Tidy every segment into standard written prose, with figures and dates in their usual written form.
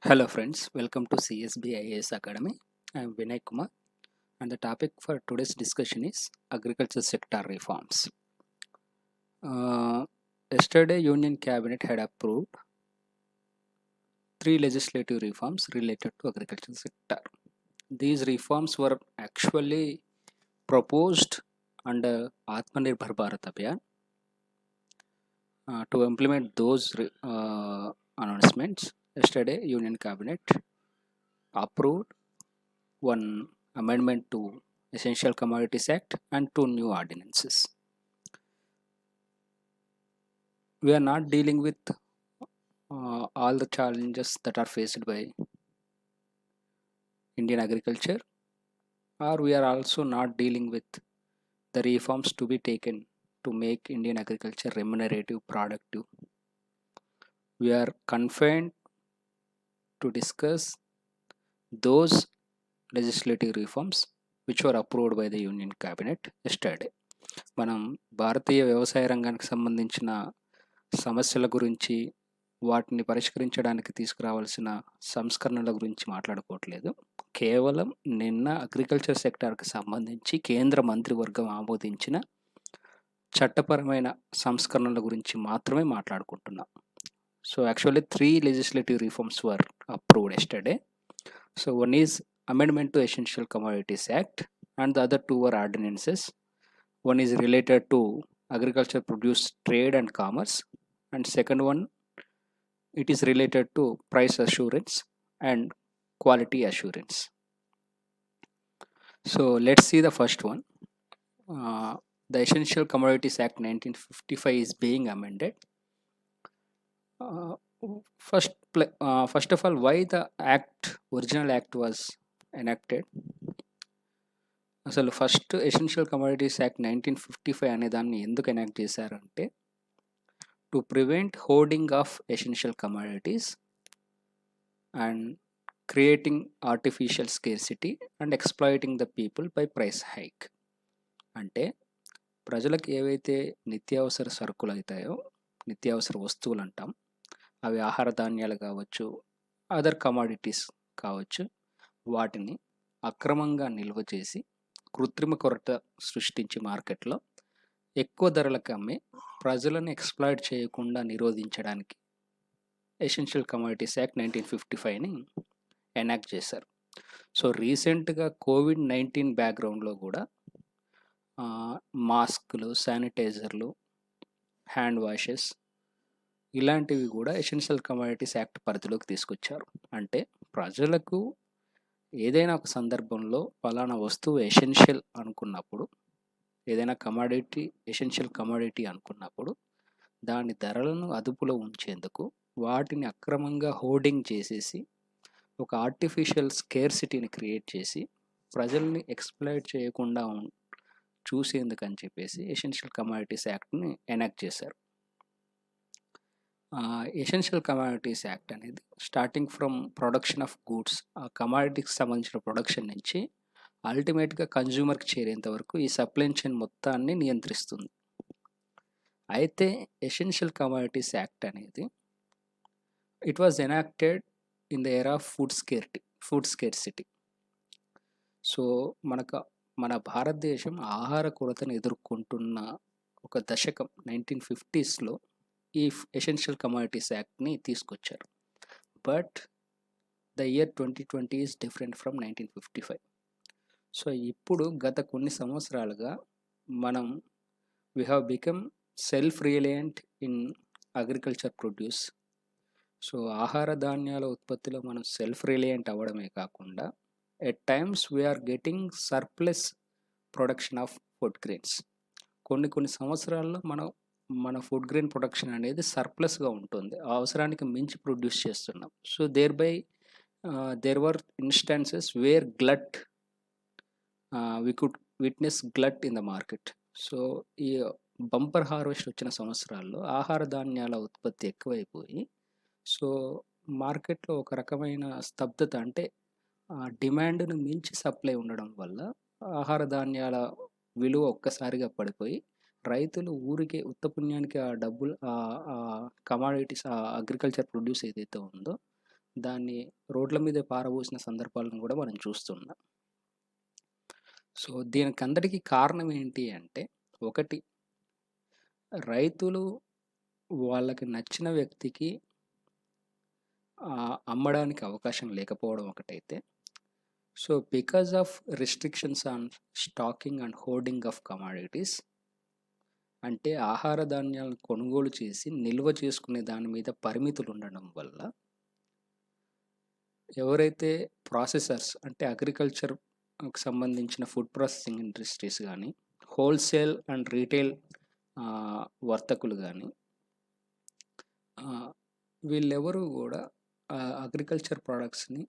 Hello friends, welcome to CSB IAS Academy. I am Vinay Kumar and the topic for today's discussion is agriculture sector reforms. Yesterday Union Cabinet had approved 3 legislative reforms related to agriculture sector. These reforms were actually proposed under Atmanirbhar Bharat Abhiyan. To implement those announcements, yesterday Union Cabinet approved one amendment to Essential Commodities Act and 2 new ordinances. We are not dealing with all the challenges that are faced by Indian agriculture, or we are also not dealing with the reforms to be taken to make Indian agriculture remunerative, productive. We are confined to discuss those legislative reforms which were approved by the Union Cabinet yesterday. మనం భారతీయ వ్యవసాయ రంగానికి సంబంధించిన సమస్యల గురించి, వాటిని పరిష్కరించడానికి తీసుకురావాల్సిన సంస్కరణల గురించి మాట్లాడుకోవట్లేదు. కేవలం నిన్న అగ్రికల్చర్ సెక్టార్కి సంబంధించి కేంద్ర మంత్రివర్గం ఆమోదించిన చట్టపరమైన సంస్కరణల గురించి మాత్రమే మాట్లాడుకుంటున్నాం. So actually 3 legislative reforms were approved yesterday. So one is amendment to Essential Commodities Act and the other 2 were ordinances. One is related to agriculture produce trade and commerce, and second one, it is related to price assurance and quality assurance. So let's see the first one. The Essential Commodities Act 1955 is being amended. First of all, why the original act was enacted? అసలు first essential commodities act 1955 అనే దాన్ని ఎందుకు enact చేశారంటే, to prevent hoarding of essential commodities and creating artificial scarcity and exploiting the people by price hike. అంటే ప్రజలకు ఏవైతే నిత్యావసర సరుకులు అవుతాయో, నిత్యావసర వస్తువులు అంటాం, అవి ఆహార ధాన్యాలు కావచ్చు, అదర్ కమోడిటీస్ కావచ్చు, వాటిని అక్రమంగా నిల్వ చేసి కృత్రిమ కొరత సృష్టించి మార్కెట్లో ఎక్కువ ధరలకు అమ్మి ప్రజలను ఎక్స్ప్లాయిట్ చేయకుండా నిరోధించడానికి ఎసెన్షియల్ కమోడిటీస్ యాక్ట్ 1955ని ఎనాక్ట్ చేశారు. సో రీసెంట్గా COVID-19 బ్యాక్గ్రౌండ్లో కూడా మాస్కులు, శానిటైజర్లు, హ్యాండ్ వాషెస్ ఇలాంటివి కూడా ఎసెన్షియల్ కమోడిటీస్ యాక్ట్ పరిధిలోకి తీసుకొచ్చారు. అంటే ప్రజలకు ఏదైనా ఒక సందర్భంలో ఫలానా వస్తువు ఎసెన్షియల్ అనుకున్నప్పుడు, ఏదైనా కమోడిటీ ఎసెన్షియల్ కమోడిటీ అనుకున్నప్పుడు దాని ధరలను అదుపులో ఉంచేందుకు వాటిని అక్రమంగా హోర్డింగ్ చేసేసి ఒక ఆర్టిఫిషియల్ స్కేర్సిటీని క్రియేట్ చేసి ప్రజల్ని ఎక్స్ప్లాయిట్ చేయకుండా చూసేందుకు అని చెప్పేసి ఎసెన్షియల్ కమోడిటీస్ యాక్ట్ని ఎనాక్ట్ చేశారు. ఎసెన్షియల్ కమోడిటీస్ యాక్ట్ అనేది starting from production of goods, ఆ కమోడిటీకి సంబంధించిన ప్రొడక్షన్ నుంచి అల్టిమేట్గా కన్జ్యూమర్కి చేరేంత వరకు ఈ సప్లై చైన్ మొత్తాన్ని నియంత్రిస్తుంది. అయితే ఎసెన్షియల్ కమోడిటీస్ యాక్ట్ అనేది it was enacted in the era of food scarcity. So మన భారతదేశం ఆహార కొరతను ఎదుర్కొంటున్న ఒక దశకం 1950sలో ఈ ఎసెన్షియల్ కమోడిటీస్ యాక్ట్ని తీసుకొచ్చారు. But the year 2020 is different from 1955. So ఇప్పుడు గత కొన్ని సంవత్సరాలుగా మనం we have become self reliant in agriculture produce. So ఆహార ధాన్యాల ఉత్పత్తిలో మనం సెల్ఫ్ రిలయంట్ అవ్వడమే కాకుండా at times we are getting surplus production of food grains. కొన్ని సంవత్సరాల్లో మన ఫుడ్ గ్రెయిన్ ప్రొడక్షన్ అనేది సర్ప్లస్గా ఉంటుంది, అవసరానికి మించి ప్రొడ్యూస్ చేస్తున్నాం. So there were instances where we could witness glut in the market. So ఈ బంపర్ హార్వెస్ట్ వచ్చిన సంవత్సరాల్లో ఆహార ధాన్యాల ఉత్పత్తి ఎక్కువైపోయి, సో మార్కెట్లో ఒక రకమైన స్తబ్దత, అంటే డిమాండ్ను మించి సప్లై ఉండడం వల్ల ఆహార ధాన్యాల విలువ ఒక్కసారిగా పడిపోయి రైతులు ఊరికే ఉత్తపుణ్యానికి ఆ డబ్బులు కమాడిటీస్, ఆ అగ్రికల్చర్ ప్రొడ్యూస్ ఏదైతే ఉందో దాన్ని రోడ్ల మీదే పారబోసిన సందర్భాలను కూడా మనం చూస్తున్నాం. సో దీనికందరికీ కారణం ఏంటి అంటే, ఒకటి రైతులు వాళ్ళకి నచ్చిన వ్యక్తికి అమ్మడానికి అవకాశం లేకపోవడం ఒకటైతే, so because of restrictions on stocking and hoarding of commodities, అంటే ఆహార ధాన్యాలను కొనుగోలు చేసి నిల్వ చేసుకునే దాని మీద పరిమితులు ఉండడం వల్ల ఎవరైతే ప్రాసెసర్స్ అంటే అగ్రికల్చర్కి సంబంధించిన ఫుడ్ ప్రాసెసింగ్ ఇండస్ట్రీస్ కానీ, హోల్సేల్ అండ్ రీటైల్ వర్తకులు కానీ, వీళ్ళెవరూ కూడా అగ్రికల్చర్ ప్రోడక్ట్స్ని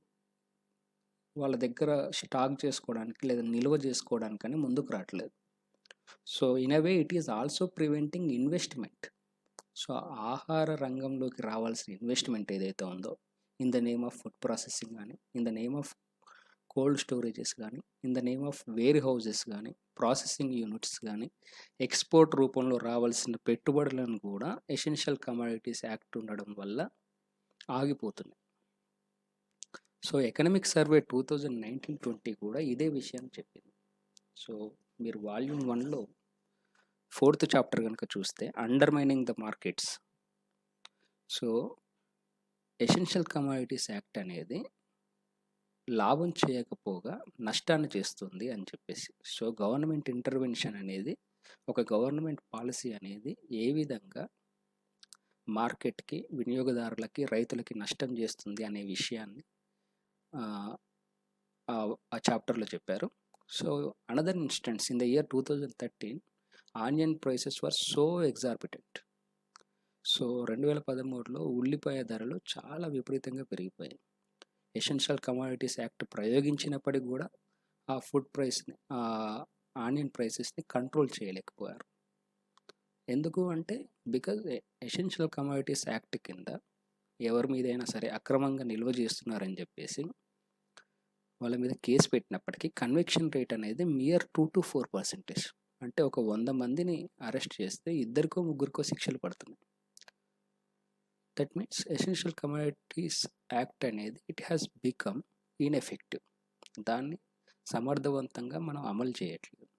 వాళ్ళ దగ్గర స్టాక్ చేసుకోవడానికి లేదా నిల్వ చేసుకోవడానికని ముందుకు రావట్లేదు. So in a way it is also preventing investment. So ఆహార రంగంలోకి రావాల్సిన ఇన్వెస్ట్మెంట్ ఏదైతే ఉందో, in the name of food processing కానీ, in the name of cold storages కానీ, in the name of warehouses కానీ, ప్రాసెసింగ్ యూనిట్స్ కానీ, export రూపంలో రావాల్సిన పెట్టుబడులను కూడా ఎసెన్షియల్ కమోడిటీస్ యాక్ట్ ఉండడం వల్ల ఆగిపోతున్నాయి. సో ఎకనామిక్ సర్వే 2019-20 కూడా ఇదే విషయం చెప్పింది. సో మీరు వాల్యూమ్ 1లో 4th చాప్టర్ కనుక చూస్తే, undermining the markets, so essential commodities act అనేది లాభం చేయకపోగా నష్టాన్ని చేస్తుంది అని చెప్పేసి. సో గవర్నమెంట్ ఇంటర్వెన్షన్ అనేది, ఒక గవర్నమెంట్ పాలసీ అనేది ఏ విధంగా మార్కెట్కి, వినియోగదారులకి, రైతులకి నష్టం చేస్తుంది అనే విషయాన్ని ఆ చాప్టర్లో చెప్పారు. So another instance, in the year 2013 onion prices were so exorbitant. So 2013లో ఉల్లిపాయ ధరలు చాలా విపరీతంగా పెరిగిపోయాయి. ఎసెన్షియల్ కమోడిటీస్ యాక్ట్ ప్రయోగించినప్పటికీ కూడా ఆ ఫుడ్ ప్రైస్ని, ఆనియన్ ప్రైసెస్ని కంట్రోల్ చేయలేకపోయారు. ఎందుకు అంటే, బికాజ్ ఎసెన్షియల్ కమోడిటీస్ యాక్ట్ కింద ఎవరి మీదైనా సరే అక్రమంగా నిల్వ చేస్తున్నారని చెప్పేసి వాళ్ళ మీద కేసు పెట్టినప్పటికీ కన్విక్షన్ రేట్ అనేది మియర్ 2 to 4%. అంటే ఒక 100 మందిని అరెస్ట్ చేస్తే 2కో 3కో శిక్షలు పడుతున్నాయి. That means essential commodities act అనేది ఇట్ హ్యాస్ బికమ్ ఇన్ఎఫెక్టివ్. దాన్ని సమర్థవంతంగా మనం అమలు చేయట్లేదు.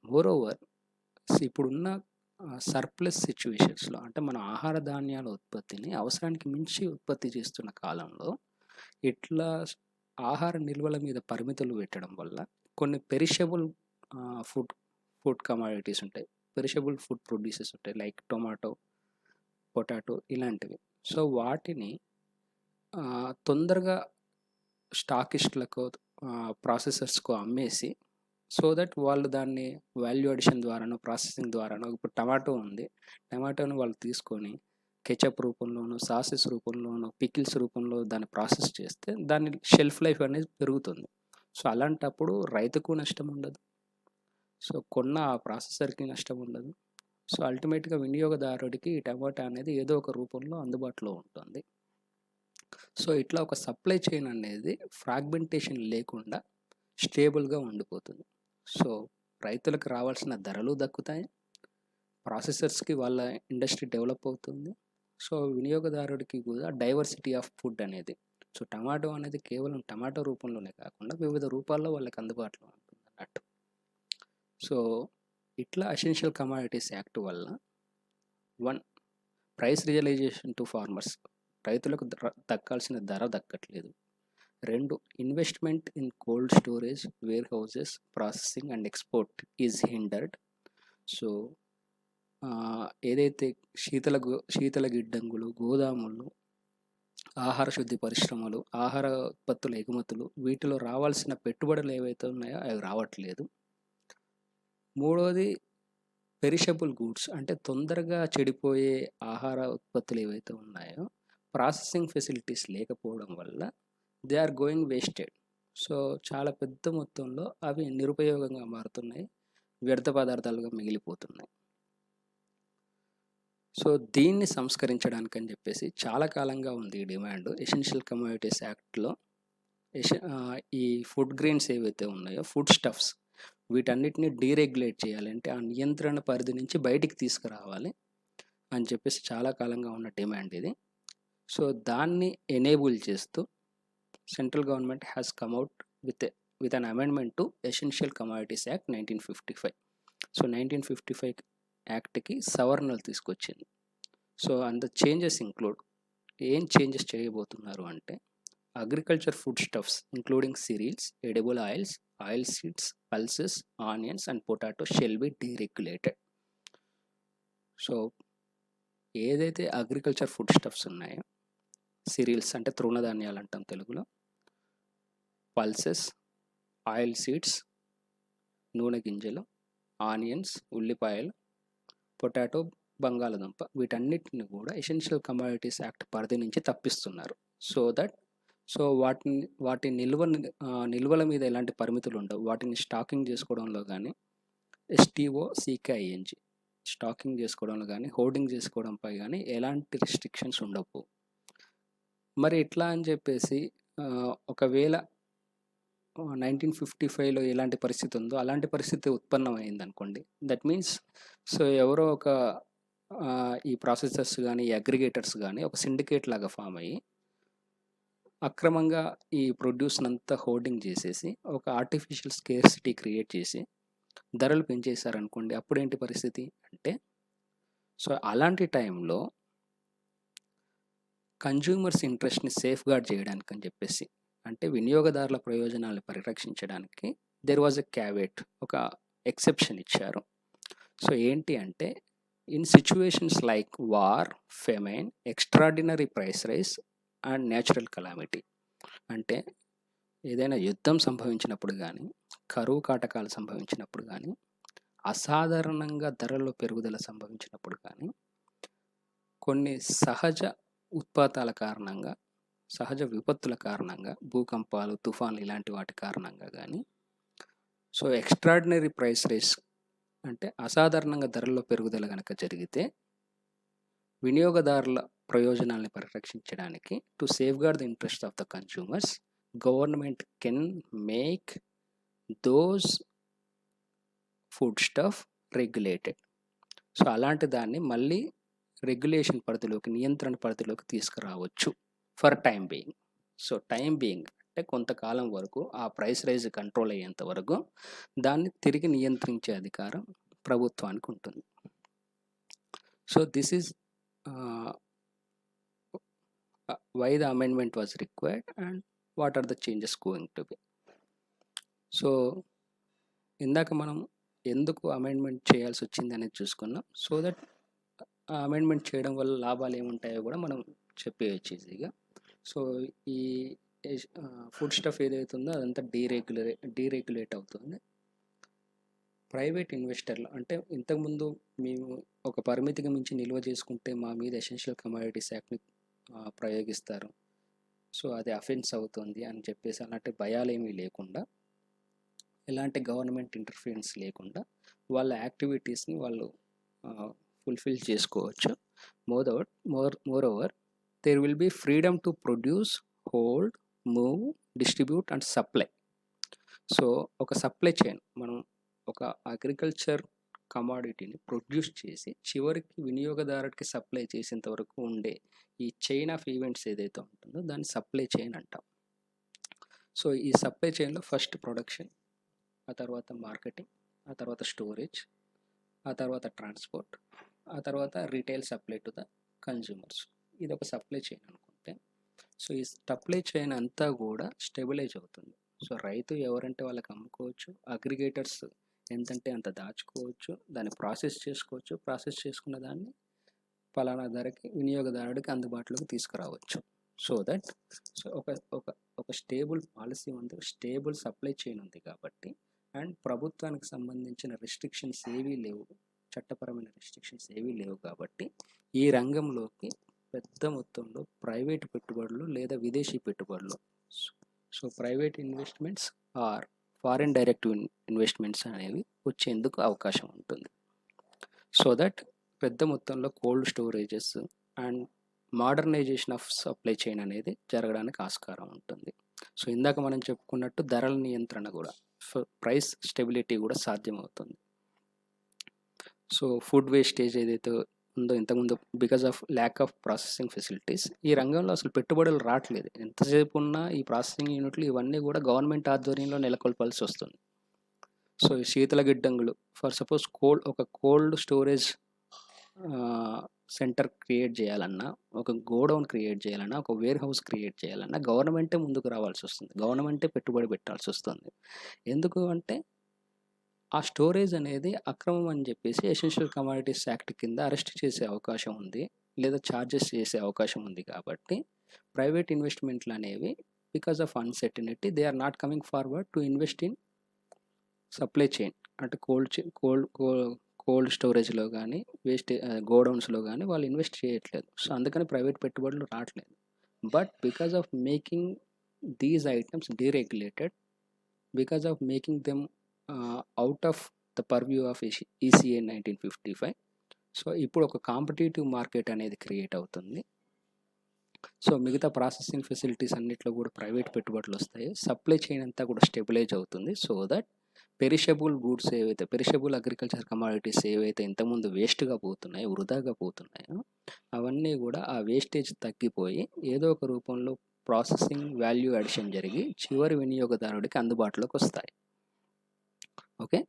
మోరోవర్, ఇప్పుడున్న సర్ప్లస్ సిచ్యువేషన్స్లో, అంటే మన ఆహార ధాన్యాల ఉత్పత్తిని అవసరానికి మించి ఉత్పత్తి చేస్తున్న కాలంలో ఇట్లా ఆహార నిల్వల మీద పరిమితులు పెట్టడం వల్ల కొన్ని పెరిషబుల్ ఫుడ్ కమోడిటీస్ ఉంటాయి, పెరిషబుల్ ఫుడ్ ప్రొడ్యూసెస్ ఉంటాయి, లైక్ టొమాటో, పొటాటో ఇలాంటివి. సో వాటిని తొందరగా స్టాకిస్టులకు, ప్రాసెసర్స్కు అమ్మేసి, సో దట్ వాళ్ళు దాన్ని వాల్యూ అడిషన్ ద్వారానో, ప్రాసెసింగ్ ద్వారానో, ఇప్పుడు టమాటో ఉంది, టమాటోని వాళ్ళు తీసుకొని కెచప్ రూపంలోనూ, సాసెస్ రూపంలోనూ, పికిల్స్ రూపంలో దాన్ని ప్రాసెస్ చేస్తే దాని షెల్ఫ్ లైఫ్ అనేది పెరుగుతుంది. సో అలాంటప్పుడు రైతుకు నష్టం ఉండదు, సో కొన్న ఆ ప్రాసెసర్కి నష్టం ఉండదు. సో అల్టిమేట్గా వినియోగదారుడికి ఈ టమాటా అనేది ఏదో ఒక రూపంలో అందుబాటులో ఉంటుంది. సో ఇట్లా ఒక సప్లై చైన్ అనేది ఫ్రాగ్మెంటేషన్ లేకుండా స్టేబుల్గా ఉండిపోతుంది. సో రైతులకు రావాల్సిన ధరలు దక్కుతాయి, ప్రాసెసర్స్కి వాళ్ళ ఇండస్ట్రీ డెవలప్ అవుతుంది. సో వినియోగదారుడికి కూడా డైవర్సిటీ ఆఫ్ ఫుడ్ అనేది, సో టమాటో అనేది కేవలం టమాటో రూపంలోనే కాకుండా వివిధ రూపాల్లో వాళ్ళకి అందుబాటులో ఉంటుంది అన్నట్టు. సో ఇట్లా ఎసెన్షియల్ కమోడిటీస్ యాక్ట్ వల్ల 1, ప్రైస్ రియలైజేషన్ టు ఫార్మర్స్, రైతులకు దక్కాల్సిన ధర దక్కట్లేదు. 2, investment in cold storage, warehouses, processing and export is hindered. So ఏదైతే శీతల గిడ్డంగులు, గోదాములు, ఆహార శుద్ధి పరిశ్రమలు, ఆహార ఉత్పత్తుల ఎగుమతులు, వీటిలో రావాల్సిన పెట్టుబడులు ఏవైతే ఉన్నాయో అవి రావట్లేదు. 3వది పెరిషబుల్ గూడ్స్, అంటే తొందరగా చెడిపోయే ఆహార ఉత్పత్తులు ఏవైతే ఉన్నాయో ప్రాసెసింగ్ ఫెసిలిటీస్ లేకపోవడం వల్ల they are going wasted. So చాలా పెద్ద మొత్తంలో అవి నిరుపయోగంగా మారుతున్నాయి, వ్యర్థ పదార్థాలుగా మిగిలిపోతున్నాయి. సో దీన్ని సంస్కరించడానికి అని చెప్పేసి చాలా కాలంగా ఉంది ఈ డిమాండ్. ఎసెన్షియల్ కమోడిటీస్ యాక్ట్లో ఈ ఫుడ్ గ్రెయిన్స్ ఏవైతే ఉన్నాయో, ఫుడ్ స్టఫ్స్, వీటన్నిటిని డీరెగ్యులేట్ చేయాలంటే ఆ నియంత్రణ పరిధి నుంచి బయటికి తీసుకురావాలి అని చెప్పేసి చాలా కాలంగా ఉన్న డిమాండ్ ఇది. సో దాన్ని ఎనేబుల్ చేస్తూ central government has come out with an amendment to essential commodities act 1955. So 1955 యాక్ట్కి సవరణలు తీసుకొచ్చింది. So and the changes include, ఏం చేంజెస్ చేయబోతున్నారు అంటే, agriculture foodstuffs including cereals, edible oils, oilseeds, pulses, onions and potato shall be deregulated. So ఏదైతే agriculture foodstuffs ఉన్నాయో, cereals అంటే తృణధాన్యాలు అంటాం తెలుగులో, పల్సెస్, ఆయిల్ సీడ్స్ నూనె గింజలు, ఆనియన్స్ ఉల్లిపాయలు, పొటాటో బంగాళదుంప, వీటన్నిటిని కూడా ఎసెన్షియల్ కమాడిటీస్ యాక్ట్ పరిధి నుంచి తప్పిస్తున్నారు. సో వాటి నిల్వల మీద ఎలాంటి పరిమితులు ఉండవు. వాటిని స్టాకింగ్ చేసుకోవడంలో కానీ, STOCKING స్టాకింగ్ చేసుకోవడంలో కానీ, హోర్డింగ్ చేసుకోవడంపై కానీ ఎలాంటి రిస్ట్రిక్షన్స్ ఉండవు. మరి ఇట్లా అని చెప్పేసి ఒకవేళ 1955లో ఎలాంటి పరిస్థితి ఉందో అలాంటి పరిస్థితి ఉత్పన్నమైంది అనుకోండి. దట్ మీన్స్ సో ఎవరో ఒక ఈ ప్రాసెసర్స్ కానీ, ఈ అగ్రిగేటర్స్ కానీ ఒక సిండికేట్ లాగా ఫామ్ అయ్యి అక్రమంగా ఈ ప్రొడ్యూస్నంతా హోర్డింగ్ చేసేసి ఒక ఆర్టిఫిషియల్ స్కేర్సిటీ క్రియేట్ చేసి ధరలు పెంచేశారనుకోండి. అప్పుడేంటి పరిస్థితి అంటే, సో అలాంటి టైంలో కన్జ్యూమర్స్ ఇంట్రెస్ట్ని సేఫ్ గార్డ్ చేయడానికి అని చెప్పేసి, అంటే వినియోగదారుల ప్రయోజనాలు పరిరక్షించడానికి దెర్ వాజ్ ఎ క్యావేట్, ఒక ఎక్సెప్షన్ ఇచ్చారు. సో ఏంటి అంటే, in situations like war, famine, extraordinary price rice and natural calamity, అంటే ఏదైనా యుద్ధం సంభవించినప్పుడు కానీ, కరువు కాటకాలు సంభవించినప్పుడు కానీ, అసాధారణంగా ధరల్లో పెరుగుదల సంభవించినప్పుడు కానీ, కొన్ని సహజ ఉత్పాతాల కారణంగా, సహజ విపత్తుల కారణంగా, భూకంపాలు, తుఫాన్లు ఇలాంటి వాటి కారణంగా కానీ, సో ఎక్స్ట్రాడినరీ ప్రైస్ రైస్ అంటే అసాధారణంగా ధరల్లో పెరుగుదల కనుక జరిగితే, వినియోగదారుల ప్రయోజనాలను పరిరక్షించడానికి to safeguard the interest of the consumers, government can make those food stuff regulated. So అలాంటి దాన్ని మళ్ళీ రెగ్యులేషన్ పరిధిలోకి, నియంత్రణ పరిధిలోకి తీసుకురావచ్చు for time being. So time being అంటే కొంతకాలం వరకు ఆ ప్రైస్ రైజ్ కంట్రోల్ అయ్యేంత వరకు దాన్ని తిరిగి నియంత్రించే అధికారం ప్రభుత్వానికి ఉంటుంది. So this is why the amendment was required and what are the changes going to be. So ఇందాక మనం ఎందుకు అమెండ్మెంట్ చేయాల్సి వచ్చింది అనేది చూసుకున్నాం. సో దట్ ఆ అమెండ్మెంట్ చేయడం వల్ల లాభాలు ఏముంటాయో కూడా మనం చెప్పేయచ్చు ఈజీగా. సో ఈ ఫుడ్ స్టఫ్ ఏదైతే ఉందో అదంతా డీరెగ్యులేట్ అవుతుంది. ప్రైవేట్ ఇన్వెస్టర్లు అంటే ఇంతకుముందు మేము ఒక పరిమితికి మించి నిల్వ చేసుకుంటే మా మీద ఎసెన్షియల్ కమాడిటీస్ యాక్ట్ని ప్రయోగిస్తారు, సో అది అఫెన్స్ అవుతుంది అని చెప్పేసి అలాంటి భయాలు ఏమీ లేకుండా, ఎలాంటి గవర్నమెంట్ ఇంటర్ఫియరెన్స్ లేకుండా వాళ్ళ యాక్టివిటీస్ని వాళ్ళు ఫుల్ఫిల్ చేసుకోవచ్చు. Moreover there will be freedom to produce, hold, move, distribute and supply. So ఒక సప్లై చైన్, మనం ఒక అగ్రికల్చర్ కమాడిటీని ప్రొడ్యూస్ చేసి చివరికి వినియోగదారుడికి సప్లై చేసేంత వరకు ఉండే ఈ చైన్ ఆఫ్ ఈవెంట్స్ ఏదైతే ఉంటుందో దాన్ని సప్లై చైన్ అంటాం. సో ఈ సప్లై చైన్లో ఫస్ట్ ప్రొడక్షన్, ఆ తర్వాత మార్కెటింగ్, ఆ తర్వాత స్టోరేజ్, ఆ తర్వాత ట్రాన్స్పోర్ట్, ఆ తర్వాత retail supply to the consumers. ఇది ఒక సప్లై చైన్ అనుకుంటే, సో ఈ సప్లై చైన్ అంతా కూడా స్టెబిలైజ్ అవుతుంది. సో రైతు ఎవరంటే వాళ్ళకి అమ్ముకోవచ్చు, అగ్రిగేటర్స్ ఎంతంటే అంత దాచుకోవచ్చు, దాన్ని ప్రాసెస్ చేసుకోవచ్చు, ప్రాసెస్ చేసుకున్న దాన్ని పలానా ధరకి వినియోగదారుడికి అందుబాటులోకి తీసుకురావచ్చు. సో దట్ సో ఒక స్టేబుల్ పాలసీ ఉంది, స్టేబుల్ సప్లై చైన్ ఉంది కాబట్టి, అండ్ ప్రభుత్వానికి సంబంధించిన రిస్ట్రిక్షన్స్ ఏవీ లేవు, చట్టపరమైన రిస్ట్రిక్షన్స్ ఏవీ లేవు కాబట్టి ఈ రంగంలోకి పెద్ద మొత్తంలో ప్రైవేట్ పెట్టుబడులు లేదా విదేశీ పెట్టుబడులు, so private investments or foreign direct investments అనేవి వచ్చేందుకు అవకాశం ఉంటుంది. సో దట్ పెద్ద మొత్తంలో cold storages and modernisation of supply chain అనేది జరగడానికి ఆస్కారం ఉంటుంది. సో ఇందాక మనం చెప్పుకున్నట్టు ధరల నియంత్రణ కూడా, ప్రైస్ స్టెబిలిటీ కూడా సాధ్యమవుతుంది. సో ఫుడ్ వేస్టేజ్ ఏదైతే ఉందో ఇంతకుముందు because of lack of processing facilities ఈ రంగంలో అసలు పెట్టుబడులు రావట్లేదు. ఎంతసేపు ఉన్నా ఈ ప్రాసెసింగ్ యూనిట్లు ఇవన్నీ కూడా గవర్నమెంట్ ఆధ్వర్యంలో నెలకొల్పాల్సి వస్తుంది. సో ఈ శీతల గిడ్డంగులు ఫర్ సపోజ్ ఒక కోల్డ్ స్టోరేజ్ సెంటర్ క్రియేట్ చేయాలన్నా, ఒక గోడౌన్ క్రియేట్ చేయాలన్నా, ఒక వేర్ హౌస్ క్రియేట్ చేయాలన్నా గవర్నమెంటే ముందుకు రావాల్సి వస్తుంది. గవర్నమెంటే పెట్టుబడి పెట్టాల్సి వస్తుంది. ఎందుకు అంటే ఆ స్టోరేజ్ అనేది అక్రమం అని చెప్పేసి ఎసెన్షియల్ కమోడిటీస్ యాక్ట్ కింద అరెస్ట్ చేసే అవకాశం ఉంది, లేదా ఛార్జెస్ చేసే అవకాశం ఉంది. కాబట్టి ప్రైవేట్ ఇన్వెస్ట్మెంట్లు అనేవి because of uncertainty they are not coming forward to invest in supply chain, అంటే కోల్డ్ స్టోరేజ్లో కానీ గోడౌన్స్లో కానీ వాళ్ళు ఇన్వెస్ట్ చేయట్లేదు. సో అందుకని ప్రైవేట్ పెట్టుబడులు రావట్లేదు. But because of making these items deregulated, because of making them out of the purview of ECA 1955, so ఇప్పుడు ఒక కాంపిటేటివ్ మార్కెట్ అనేది క్రియేట్ అవుతుంది. సో మిగతా ప్రాసెసింగ్ ఫెసిలిటీస్ అన్నిట్లో కూడా ప్రైవేట్ పెట్టుబడులు వస్తాయి. సప్లై చైన్ అంతా కూడా స్టెబిలైజ్ అవుతుంది. సో దట్ పెరిషబుల్ గూడ్స్ ఏవైతే, పెరిషబుల్ అగ్రికల్చర్ కమోడిటీస్ ఏవైతే ఇంతకుముందు వేస్ట్గా పోతున్నాయో, వృధాగా పోతున్నాయో, అవన్నీ కూడా ఆ వేస్టేజ్ తగ్గిపోయి ఏదో ఒక రూపంలో ప్రాసెసింగ్ వాల్యూ అడిషన్ జరిగి చివరి వినియోగదారుడికి అందుబాటులోకి వస్తాయి. Okay,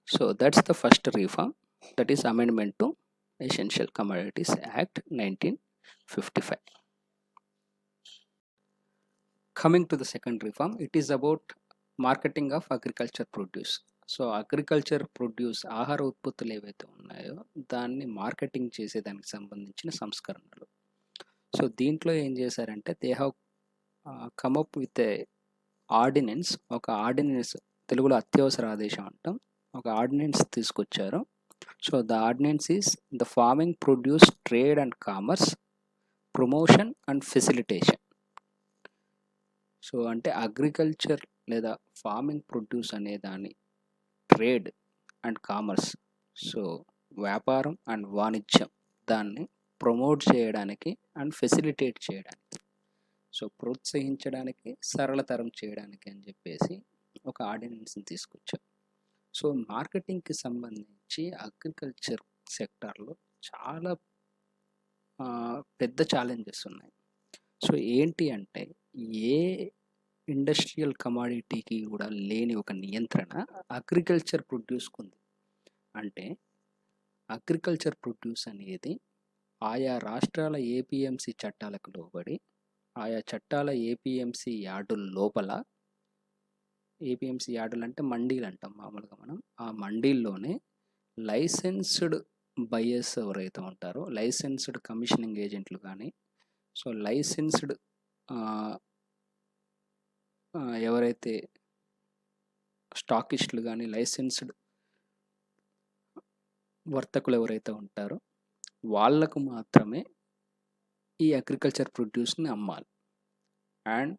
so that's the first reform, that is amendment to essential commodities act 1955. Coming to the second reform, it is about marketing of agriculture produce. So agriculture produce, ఆహార ఉత్పత్తులు ఏవైతే ఉన్నాయో దాన్ని marketing చేసేదానికి సంబంధించిన సంస్కరణలు. సో దీంట్లో ఏం చేశారంటే they have come up with a ordinance, ఒక ఆర్డినెన్స్, తెలుగులో అత్యవసర ఆదేశం అంటాం, ఒక ఆర్డినెన్స్ తీసుకొచ్చారు. So the ordinance is the farming produce trade and commerce promotion and facilitation. So అంటే అగ్రికల్చర్ లేదా ఫార్మింగ్ ప్రొడ్యూస్ అనే దాన్ని ట్రేడ్ అండ్ కామర్స్, సో వ్యాపారం అండ్ వాణిజ్యం, దాన్ని ప్రమోట్ చేయడానికి అండ్ ఫెసిలిటేట్ చేయడానికి, సో ప్రోత్సహించడానికి, సరళతరం చేయడానికి అని చెప్పేసి ఒక ఆర్డినెన్స్ని తీసుకొచ్చాం. సో మార్కెటింగ్కి సంబంధించి అగ్రికల్చర్ సెక్టార్లో చాలా పెద్ద ఛాలెంజెస్ ఉన్నాయి. సో ఏంటి అంటే ఏ ఇండస్ట్రియల్ కమాడిటీకి కూడా లేని ఒక నియంత్రణ అగ్రికల్చర్ ప్రొడ్యూస్కి ఉంది. అంటే అగ్రికల్చర్ ప్రొడ్యూస్ అనేది ఆయా రాష్ట్రాల APMC చట్టాలకు లోబడి, ఆయా చట్టాల APMC యార్డుల లోపల, APMC యార్డులు అంటే మండీలు అంటాం మామూలుగా మనం, ఆ మండీల్లోనే లైసెన్స్డ్ బయర్స్ ఎవరైతే ఉంటారో, లైసెన్స్డ్ కమిషనింగ్ ఏజెంట్లు కానీ, సో లైసెన్స్డ్ ఎవరైతే స్టాకిస్టులు కానీ, లైసెన్స్డ్ వర్తకులు ఎవరైతే ఉంటారో వాళ్ళకు మాత్రమే ఈ అగ్రికల్చర్ ప్రొడ్యూస్ని అమ్మాలి. అండ్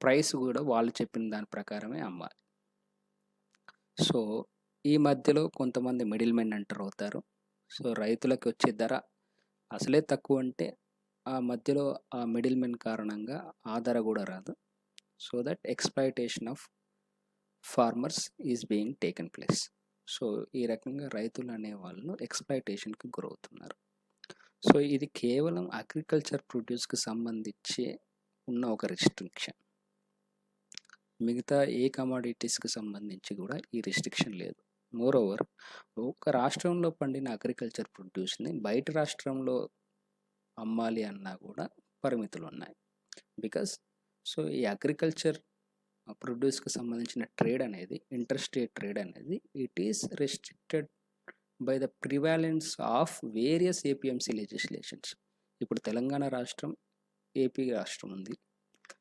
ప్రైస్ కూడా వాళ్ళు చెప్పిన దాని ప్రకారమే అమ్మాలి. సో ఈ మధ్యలో కొంతమంది మిడిల్ మెన్ ఎంటర్ అవుతారు. సో రైతులకు వచ్చే ధర అసలే తక్కువ అంటే ఆ మధ్యలో ఆ మిడిల్ మెన్ కారణంగా ఆ ధర కూడా రాదు. So that exploitation of farmers is being taken place. So ఈ రకంగా రైతులు అనేవాళ్ళు ఎక్స్‌ప్లాయిటేషన్‌కి గురవుతున్నారు. సో ఇది కేవలం అగ్రికల్చర్ ప్రొడ్యూస్‌కి సంబంధించి ఉన్న ఒక రిస్ట్రిక్షన్. మిగతా ఏ కమోడిటీస్‌కి సంబంధించి కూడా ఈ రిస్ట్రిక్షన్ లేదు. మోరోవర్ ఒక రాష్ట్రంలో పండిన అగ్రికల్చర్ ప్రొడ్యూస్‌ని బయట రాష్ట్రంలో అమ్మాలి అన్నా కూడా పరిమితులు ఉన్నాయి. బికాస్ సో ఈ అగ్రికల్చర్ ప్రొడ్యూస్కి సంబంధించిన ట్రేడ్ అనేది, ఇంటర్ స్టేట్ ట్రేడ్ అనేది, it is restricted by the prevalence of various APMC legislations. ఇప్పుడు తెలంగాణ రాష్ట్రం, ఏపీ రాష్ట్రం ఉంది.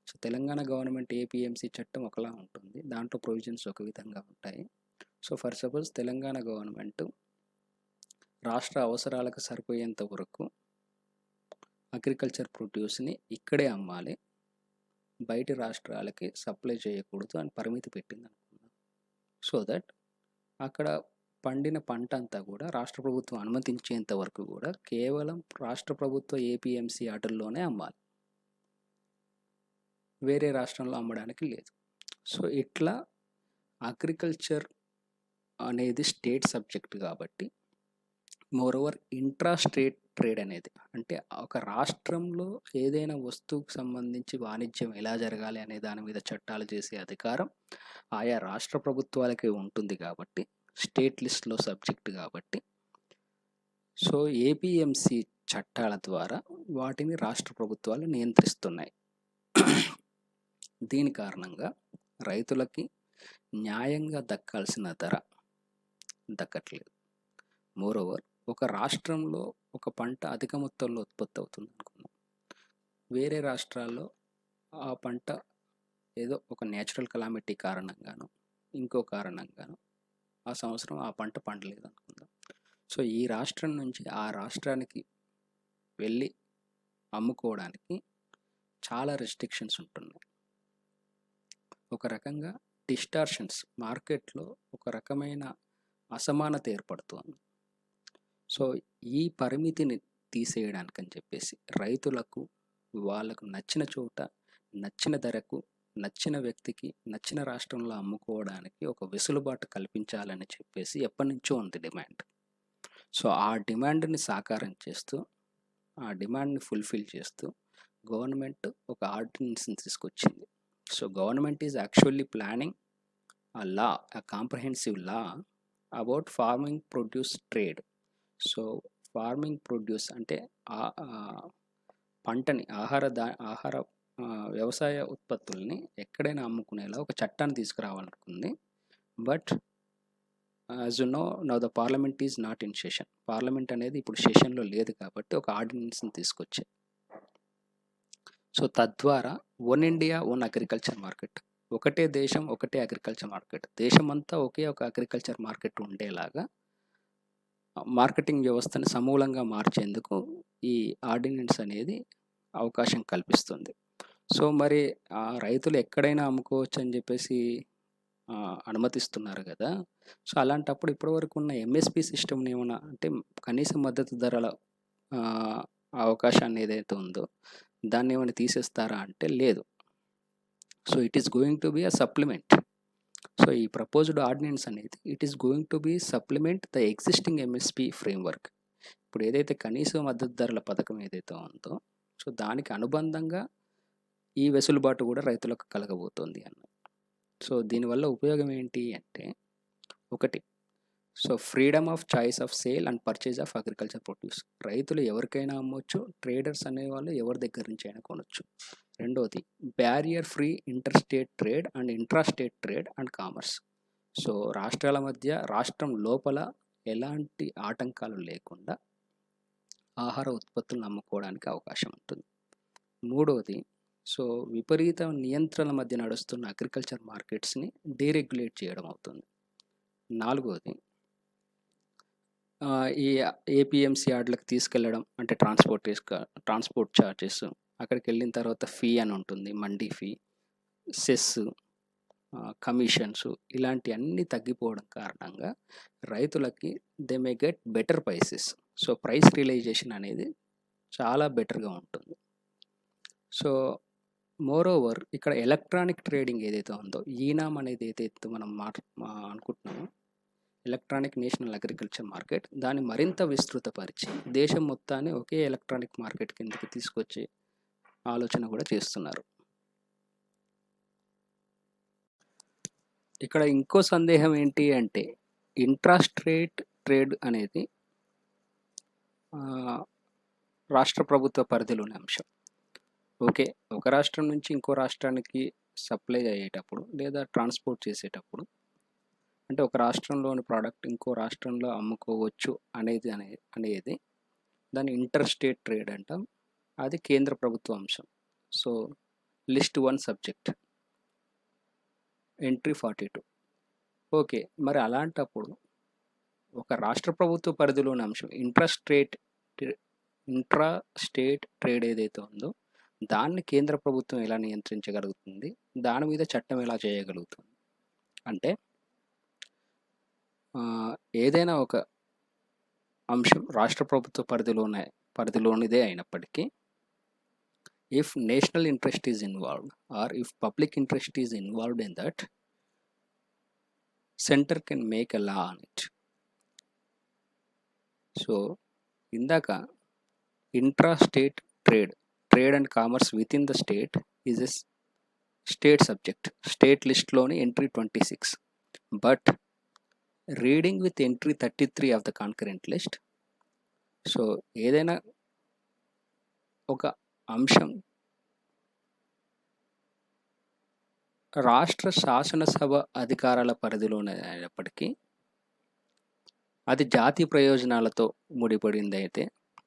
సో తెలంగాణ గవర్నమెంట్ APMC చట్టం ఒకలా ఉంటుంది, దాంట్లో ప్రొవిజన్స్ ఒక విధంగా ఉంటాయి. So for suppose Telangana government రాష్ట్ర అవసరాలకు సరిపోయేంత వరకు అగ్రికల్చర్ ప్రొడ్యూస్ని ఇక్కడే అమ్మాలి, బయటి రాష్ట్రాలకి సప్లై చేయకూడదు అని పరిమితి పెట్టింది అనుకున్నాం. సో దట్ అక్కడ పండిన పంట అంతా కూడా రాష్ట్ర ప్రభుత్వం అనుమతించేంత వరకు కూడా కేవలం రాష్ట్ర ప్రభుత్వ APMC ఆర్డర్లోనే అమ్మాలి, వేరే రాష్ట్రంలో అమ్మడానికి లేదు. సో ఇట్లా అగ్రికల్చర్ అనేది స్టేట్ సబ్జెక్ట్ కాబట్టి మోరోవర్ ఇంట్రా స్టేట్ ట్రేడ్ అనేది అంటే ఒక రాష్ట్రంలో ఏదైనా వస్తువుకు సంబంధించి వాణిజ్యం ఎలా జరగాలి అనే దాని మీద చట్టాలు చేసే అధికారం ఆయా రాష్ట్ర ప్రభుత్వాలకే ఉంటుంది కాబట్టి స్టేట్ లిస్ట్లో సబ్జెక్ట్ కాబట్టి సో ఏపీఎంసీ చట్టాల ద్వారా వాటిని రాష్ట్ర ప్రభుత్వాలు నియంత్రిస్తున్నాయి. దీని కారణంగా రైతులకి న్యాయంగా దక్కాల్సిన ధర దక్కట్లేదు. మోరోవర్ ఒక రాష్ట్రంలో ఒక పంట అధిక మొత్తంలో ఉత్పత్తి అవుతుంది అనుకుందాం. వేరే రాష్ట్రాల్లో ఆ పంట ఏదో ఒక నేచురల్ కలామిటీ కారణంగాను ఇంకో కారణంగాను ఆ సంవత్సరం ఆ పంట పండలేదు అనుకుందాం. సో ఈ రాష్ట్రం నుంచి ఆ రాష్ట్రానికి వెళ్ళి అమ్ముకోవడానికి చాలా రెస్ట్రిక్షన్స్ ఉంటున్నాయి. ఒక రకంగా డిస్టార్షన్స్ మార్కెట్లో ఒక రకమైన అసమానత ఏర్పడుతుంది. సో ఈ పరిమితిని తీసేయడానికని చెప్పేసి రైతులకు వాళ్ళకు నచ్చిన చోట నచ్చిన ధరకు నచ్చిన వ్యక్తికి నచ్చిన రాష్ట్రంలో అమ్ముకోవడానికి ఒక వెసులుబాటు కల్పించాలని చెప్పేసి ఎప్పటి నుంచో ఉంది డిమాండ్. సో ఆ డిమాండ్ని సాకారం చేస్తూ ఆ డిమాండ్ని ఫుల్ఫిల్ చేస్తూ గవర్నమెంట్ ఒక ఆర్డినెన్స్ని తీసుకొచ్చింది. So government is actually planning a comprehensive law about farming produce trade. So farming produce అంటే పంటని ఆహార వ్యవసాయ ఉత్పత్తుల్ని ఎక్కడైనా అమ్ముకునేలా ఒక చట్టాన్ని తీసుకురావాలనుకుంది. But as you know the parliament is not in session. Parliament అనేది ఇప్పుడు సెషన్లో లేదు కాబట్టి ఒక ఆర్డినెన్స్ని తీసుకొచ్చాయి. సో తద్వారా one India one agriculture market, ఒకటే దేశం ఒకటే అగ్రికల్చర్ మార్కెట్, దేశమంతా ఒకే ఒక అగ్రికల్చర్ మార్కెట్ ఉండేలాగా మార్కెటింగ్ వ్యవస్థని సమూలంగా మార్చేందుకు ఈ ఆర్డినెన్స్ అనేది అవకాశం కల్పిస్తుంది. సో మరి రైతులు ఎక్కడైనా అమ్ముకోవచ్చు అని చెప్పేసి అనుమతిస్తున్నారు కదా. సో అలాంటప్పుడు ఇప్పటివరకు ఉన్న ఎంఎస్పి సిస్టమ్ని ఏమైనా అంటే కనీస మద్దతు ధరల అవకాశాన్ని ఏదైతే ఉందో దాన్ని ఏమైనా తీసేస్తారా అంటే లేదు. So it is going to be a supplement. So ఈ ప్రపోజ్డ్ ఆర్డినెన్స్ అనేది it is going to B supplement the existing MSP framework. ఇప్పుడు ఏదైతే కనీస మద్దతు ధరల పథకం ఏదైతే ఉందో సో దానికి అనుబంధంగా ఈ వెసులుబాటు కూడా రైతులకు కలగబోతోంది అన్న. సో దీనివల్ల ఉపయోగం ఏంటి అంటే ఒకటి, so freedom of choice of sale and purchase of agriculture produce. రైతులు ఎవరికైనా అమ్మొచ్చు, ట్రేడర్స్ అనేవాళ్ళు ఎవరి దగ్గర నుంచి అయినా కొనొచ్చు. రెండోది barrier free inter state trade and intra state trade and commerce. So రాష్ట్రాల మధ్య రాష్ట్రం లోపల ఎలాంటి ఆటంకాలు లేకుండా ఆహార ఉత్పత్తులను అమ్ముకోవడానికి అవకాశం ఉంటుంది. మూడోది, సో విపరీత నియంత్రణ మధ్య నడుస్తున్న అగ్రికల్చర్ మార్కెట్స్ని డీరెగ్యులేట్ చేయడం అవుతుంది. నాలుగోది, ఈ ఏపీఎంసీ యార్డ్లకు తీసుకెళ్ళడం అంటే ట్రాన్స్పోర్ట్ ఛార్జెస్, అక్కడికి వెళ్ళిన తర్వాత ఫీ అని ఉంటుంది, మండీ ఫీ, సెస్, కమిషన్స్, ఇలాంటి అన్నీ తగ్గిపోవడం కారణంగా రైతులకి they may get better prices. So price realisation అనేది చాలా బెటర్గా ఉంటుంది. సో మోరోవర్ ఇక్కడ ఎలక్ట్రానిక్ ట్రేడింగ్ ఏదైతే ఉందో ఈనామ్ అనేది ఏదైతే మనం అనుకుంటున్నామో ఎలక్ట్రానిక్ నేషనల్ అగ్రికల్చర్ మార్కెట్, దాన్ని మరింత విస్తృతపరిచి దేశం మొత్తాన్ని ఒకే ఎలక్ట్రానిక్ మార్కెట్ కిందకి తీసుకొచ్చే ఆలోచన కూడా చేస్తున్నారు. ఇక్కడ ఇంకో సందేహం ఏంటి అంటే ఇంట్రాస్టేట్ ట్రేడ్ అనేది రాష్ట్ర ప్రభుత్వ పరిధిలోని అంశం. ఓకే, ఒక రాష్ట్రం నుంచి ఇంకో రాష్ట్రానికి సప్లై అయ్యేటప్పుడు లేదా ట్రాన్స్పోర్ట్ చేసేటప్పుడు అంటే ఒక రాష్ట్రంలోని ప్రోడక్ట్ ఇంకో రాష్ట్రంలో అమ్ముకోవచ్చు అనేది దాన్ని ఇంటర్ స్టేట్ ట్రేడ్ అంటాం. అది కేంద్ర ప్రభుత్వ అంశం. So list 1 subject entry 42. Okay, మరి అలాంటప్పుడు ఒక రాష్ట్ర ప్రభుత్వ పరిధిలోని అంశం ఇంట్రా స్టేట్ ట్రేడ్ ఏదైతే ఉందో దాన్ని కేంద్ర ప్రభుత్వం ఎలా నియంత్రించగలుగుతుంది, దాని మీద చట్టం ఎలా చేయగలుగుతుంది అంటే ఏదైనా ఒక అంశం రాష్ట్ర ప్రభుత్వ పరిధిలోనిదే అయినప్పటికీ if national interest is involved or if public interest is involved in that, center can make a law on it. So ఇందాక intra state trade and commerce within the state is a state subject. State లిస్ట్లోని entry 26, but reading with entry 33 of the concurrent list. So ఏదైనా ఒక అంశం రాష్ట్ర శాసనసభ అధికారాల పరిధిలోనే అయినప్పటికీ అది జాతీయ ప్రయోజనాలతో ముడిపడిందైతే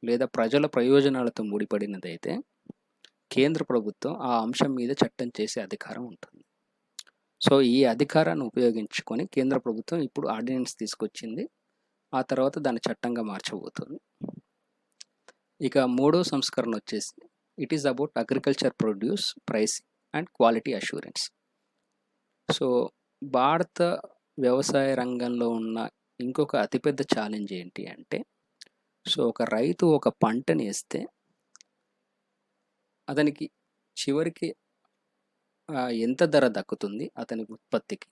లేదా ప్రజల ప్రయోజనాలతో ముడిపడినదైతే కేంద్ర ప్రభుత్వం ఆ అంశం మీద చట్టం చేసే అధికారం ఉంటుంది. సో ఈ అధికారాన్ని ఉపయోగించుకొని కేంద్ర ప్రభుత్వం ఇప్పుడు ఆర్డినెన్స్ తీసుకొచ్చింది. ఆ తర్వాత దాన్ని చట్టంగా మార్చబోతుంది. ఇక మూడో సంస్కరణ వచ్చేసి it is about agriculture produce pricing and quality assurance. So భారత వ్యవసాయ రంగంలో ఉన్న ఇంకొక అతిపెద్ద ఛాలెంజ్ ఏంటి అంటే, సో ఒక రైతు ఒక పంటని వేస్తే అతనికి చివరికి ఎంత ధర దక్కుతుంది అతని ఉత్పత్తికి,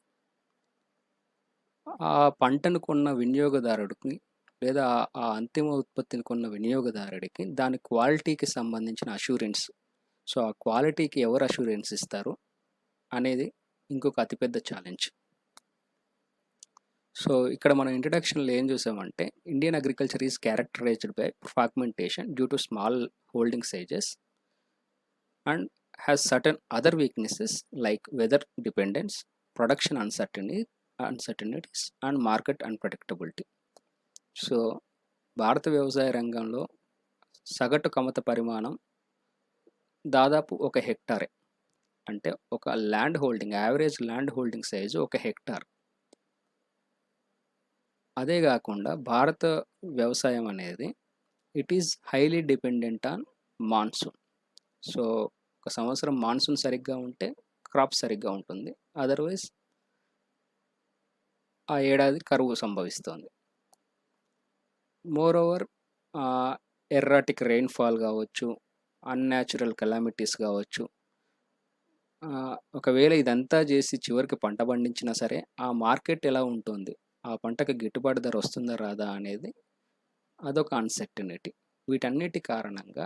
ఆ పంటను కొన్న వినియోగదారుడికి లేదా ఆ అంతిమ ఉత్పత్తిని కొన్న వినియోగదారుడికి దాని క్వాలిటీకి సంబంధించిన అష్యూరెన్స్, సో ఆ క్వాలిటీకి ఎవరు అష్యూరెన్స్ ఇస్తారు అనేది ఇంకొక అతిపెద్ద ఛాలెంజ్. సో ఇక్కడ మనం ఇంట్రడక్షన్లో ఏం చూసామంటే, Indian agriculture is characterised by fragmentation due to small holding sizes and has certain other weaknesses like weather dependence, production uncertainties and market unpredictability. So భారత వ్యవసాయ రంగంలో సగటు కమత పరిమాణం దాదాపు 1 హెక్టారే. అంటే ఒక land holding, average land holding size 1 hectare. అదే కాకుండా భారత వ్యవసాయం అనేది it is highly dependent on monsoon. So ఒక సంవత్సరం మాన్సూన్ సరిగ్గా ఉంటే క్రాప్ సరిగ్గా ఉంటుంది, అదర్వైజ్ ఆ ఏడాది కరువు సంభవిస్తుంది. మోర్ ఓవర్ ఎర్రాటిక్ రెయిన్ఫాల్ కావచ్చు, అన్యాచురల్ కెలామిటీస్ కావచ్చు, ఒకవేళ ఇదంతా చేసి చివరికి పంట పండించినా సరే ఆ మార్కెట్ ఎలా ఉంటుంది, ఆ పంటకు గిట్టుబాటు ధర వస్తుందా రాదా అనేది అదొక అన్సర్టనిటీ. వీటన్నిటి కారణంగా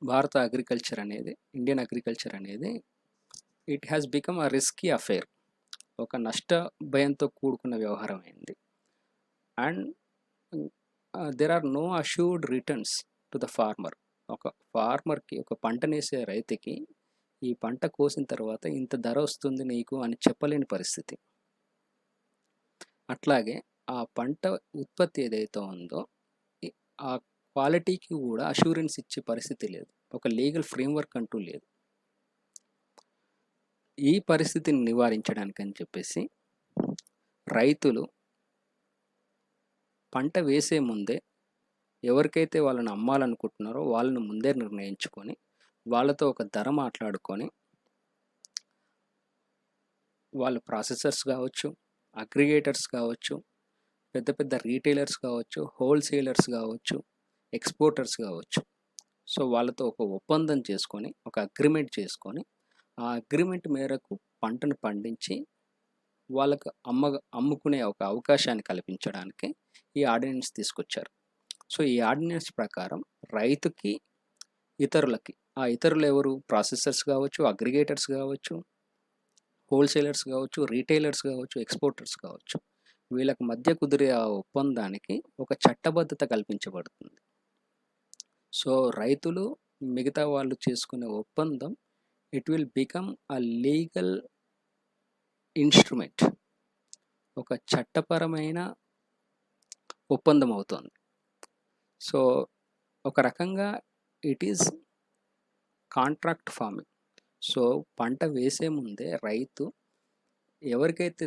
భారత అగ్రికల్చర్ అనేది, ఇండియన్ అగ్రికల్చర్ అనేది it has become a risky affair. ఒక నష్ట భయంతో కూడుకున్న వ్యవహారం అయింది. And there are no assured returns to the farmer. ఒక ఫార్మర్కి, ఒక పంటనేసే రైతుకి ఈ పంట కోసిన తర్వాత ఇంత ధర వస్తుంది నీకు అని చెప్పలేని పరిస్థితి. అట్లాగే ఆ పంట ఉత్పత్తి ఏదైతే ఉందో ఆ క్వాలిటీకి కూడా అష్యూరెన్స్ ఇచ్చే పరిస్థితి లేదు, ఒక లీగల్ ఫ్రేమ్వర్క్ అంటూ లేదు. ఈ పరిస్థితిని నివారించడానికి అని చెప్పేసి రైతులు పంట వేసే ముందే ఎవరికైతే వాళ్ళని అమ్మాలనుకుంటున్నారో వాళ్ళని ముందే నిర్ణయించుకొని వాళ్ళతో ఒక ధర మాట్లాడుకొని, వాళ్ళు ప్రాసెసర్స్ కావచ్చు, అగ్రిగేటర్స్ కావచ్చు, పెద్ద పెద్ద రీటైలర్స్ కావచ్చు, హోల్సేలర్స్ కావచ్చు, ఎక్స్పోర్టర్స్ కావచ్చు, సో వాళ్ళతో ఒక ఒప్పందం చేసుకొని, ఒక అగ్రిమెంట్ చేసుకొని, ఆ అగ్రిమెంట్ మేరకు పంటను పండించి వాళ్ళకు అమ్ముకునే ఒక అవకాశాన్ని కల్పించడానికి ఈ ఆర్డినెన్స్ తీసుకొచ్చారు. సో ఈ ఆర్డినెన్స్ ప్రకారం రైతుకి, ఇతరులకి, ఆ ఇతరులు ఎవరు, ప్రాసెసర్స్ కావచ్చు, అగ్రిగేటర్స్ కావచ్చు, హోల్సేలర్స్ కావచ్చు, రీటైలర్స్ కావచ్చు, ఎక్స్పోర్టర్స్ కావచ్చు, వీళ్ళకి మధ్య కుదిరే ఆ ఒప్పందానికి ఒక చట్టబద్ధత కల్పించబడుతుంది. సో రైతులు మిగతా వాళ్ళు చేసుకునే ఒప్పందం it will become a legal instrument, ఒక చట్టపరమైన ఒప్పందం అవుతుంది. సో ఒక రకంగా it is contract farming. So పంట వేసే ముందే రైతు ఎవరికైతే